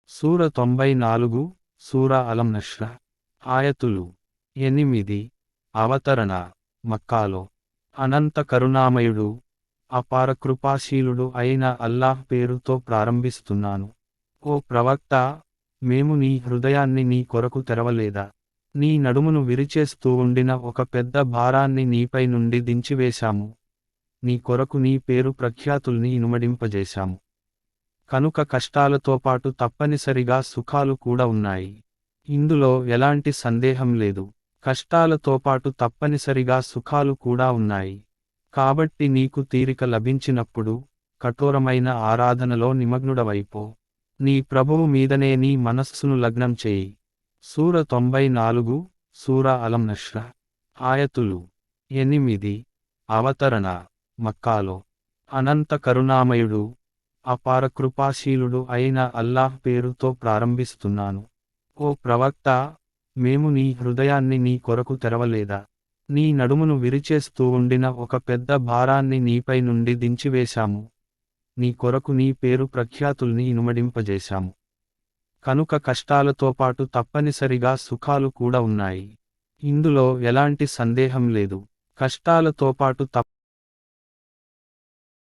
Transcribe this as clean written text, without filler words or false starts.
సూర 94 సూర అలం నష్రహ్. ఆయతులు 8. అవతరణ మక్కాలో. అనంత కరుణామయుడు అపార కృపాశీలుడు అయిన అల్లాహ్ పేరుతో ప్రారంభిస్తున్నాను. ఓ ప్రవక్త, మేము నీ హృదయాన్ని నీ కొరకు తెరవలేదా? నీ నడుమును విరిచేస్తూ ఉండిన ఒక పెద్ద భారాన్ని నీపై నుండి దించివేశాము. నీ కొరకు నీ పేరు ప్రఖ్యాతుల్ని ఇనుమడింపజేశాము. కనుక కష్టాలతో పాటు తప్పనిసరిగా సుఖాలు కూడా ఉన్నాయి. ఇందులో ఎలాంటి సందేహం లేదు. కష్టాలతో పాటు తప్పనిసరిగా సుఖాలు కూడా ఉన్నాయి. కాబట్టి నీకు తీరిక లభించినప్పుడు కఠోరమైన ఆరాధనలో నిమగ్నుడవైపో. నీ ప్రభువు మీదనే నీ మనస్సును లగ్నం చేయి. సూర 94 సూర అలం నష్రహ్. ఆయతులు 8. అవతరణ మక్కాలో. అనంత కరుణామయుడు అపార కృపాశీలుడు అయిన అల్లాహ్ పేరుతో ప్రారంభిస్తున్నాను. ఓ ప్రవక్త, మేము నీ హృదయాన్ని నీ కొరకు తెరవలేదా? నీ నడుమును విరిచేస్తూ ఉండిన ఒక పెద్ద భారాన్ని నీపై నుండి దించివేశాము. నీ కొరకు నీ పేరు ప్రఖ్యాతుల్ని ఇనుమడింపజేశాము. కనుక కష్టాలతో పాటు తప్పనిసరిగా సుఖాలు కూడా ఉన్నాయి. ఇందులో ఎలాంటి సందేహం లేదు. కష్టాలతో పాటు